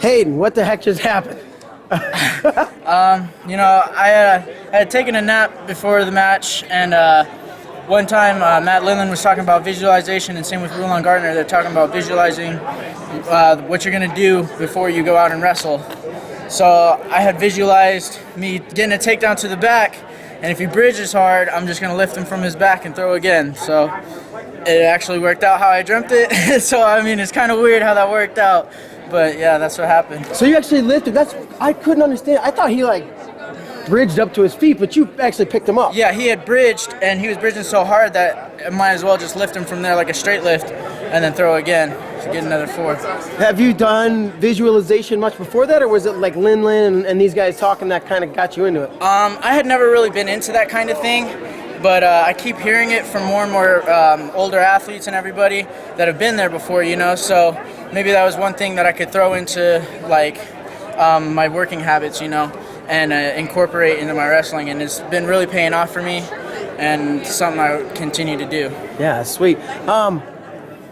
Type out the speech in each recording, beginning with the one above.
Hayden, what the heck just happened? I had taken a nap before the match, and one time Matt Lindland was talking about visualization, and same with Rulon Gardner. They're talking about visualizing what you're going to do before you go out and wrestle. So I had visualized me getting a takedown to the back, and if he bridges hard, I'm just going to lift him from his back and throw again. So it actually worked out how I dreamt it. So, I mean, it's kind of weird how that worked out. But, yeah, that's what happened. So you actually lifted. I couldn't understand. I thought he, bridged up to his feet, but you actually picked him up. Yeah, he had bridged, and he was bridging so hard that I might as well just lift him from there like a straight lift and then throw again to get another 4. Have you done visualization much before that, or was it like Lindland and these guys talking that kind of got you into it? I had never really been into that kind of thing, but I keep hearing it from more and more older athletes and everybody that have been there before, so maybe that was one thing that I could throw into my working habits, and incorporate into my wrestling, and it's been really paying off for me and something I continue to do. Yeah, sweet.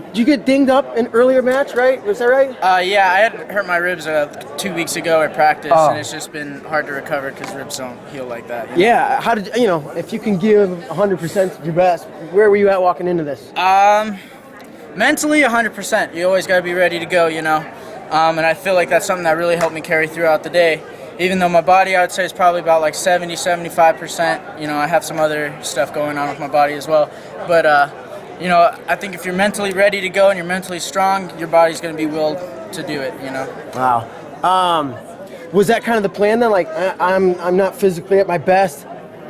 Did you get dinged up in an earlier match, right? Was that right? Yeah, I had hurt my ribs 2 weeks ago at practice, and it's just been hard to recover because ribs don't heal like that. Yeah, how did if you can give 100% your best, where were you at walking into this? Mentally 100%. You always got to be ready to go, and I feel like that's something that really helped me carry throughout the day. Even though my body, I would say, is probably about 70, 75%. I have some other stuff going on with my body as well. But, I think if you're mentally ready to go and you're mentally strong, your body's going to be willed to do it, Wow. Was that kind of the plan then? I'm not physically at my best.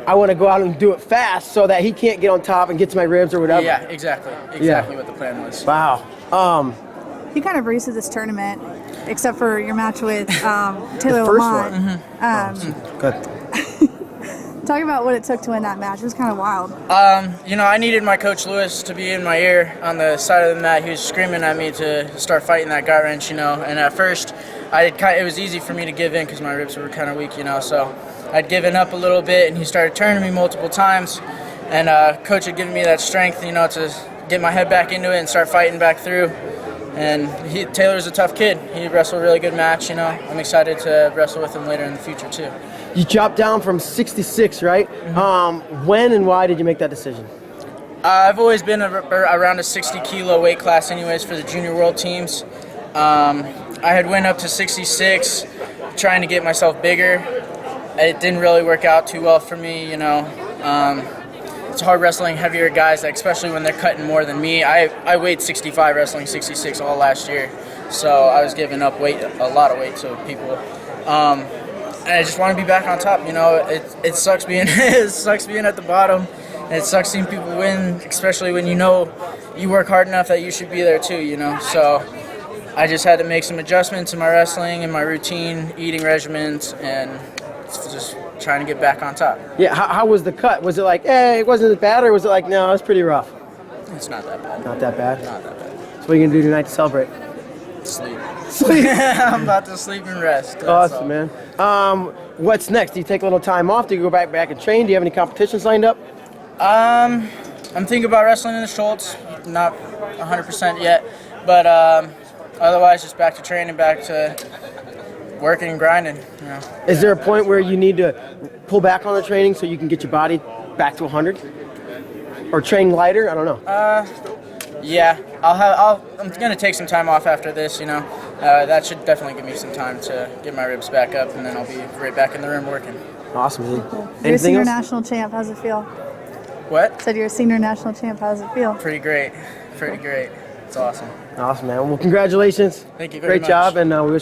I want to go out and do it fast so that he can't get on top and get to my ribs or whatever. Yeah, exactly. Exactly what the plan was. Wow. You kind of breezed through this tournament, except for your match with Taylor The first Lamont. one. Good. Talk about what it took to win that match. It was kind of wild. I needed my coach Lewis to be in my ear on the side of the mat. He was screaming at me to start fighting that gut wrench, and at first it was easy for me to give in because my ribs were kind of weak, so I'd given up a little bit, and he started turning me multiple times, and coach had given me that strength, to get my head back into it and start fighting back through. And Taylor's a tough kid. He wrestled a really good match, I'm excited to wrestle with him later in the future, too. You dropped down from 66, right? Mm-hmm. When and why did you make that decision? I've always been around a 60-kilo weight class anyways for the junior world teams. I had went up to 66 trying to get myself bigger. It didn't really work out too well for me, It's hard wrestling heavier guys, especially when they're cutting more than me. I weighed 65 wrestling 66 all last year, so I was giving up a lot of weight to people. And I just want to be back on top. It sucks being at the bottom. And it sucks seeing people win, especially when you work hard enough that you should be there too. So I just had to make some adjustments in my wrestling and my routine, eating regimens, and just trying to get back on top. Yeah, how was the cut? Was it it wasn't as bad, or was it no, it was pretty rough? It's not that bad. Not that bad? Not that bad. So what are you going to do tonight to celebrate? Sleep. Sleep? I'm about to sleep and rest. Awesome, man. What's next? Do you take a little time off? Do you go back and train? Do you have any competitions lined up? I'm thinking about wrestling in the Schultz. Not 100% yet, but otherwise just back to training, back to working and grinding. Is there a point where you need to pull back on the training so you can get your body back to 100? Or train lighter? I don't know. Yeah, I'm gonna take some time off after this. That should definitely give me some time to get my ribs back up, and then I'll be right back in the rim working. Awesome, dude. You're a senior else? national champ. How's it feel? What? Said you're a senior national champ. How's it feel? Pretty great. It's awesome. Awesome, man. Well, congratulations. Thank you very much. Great job, and we wish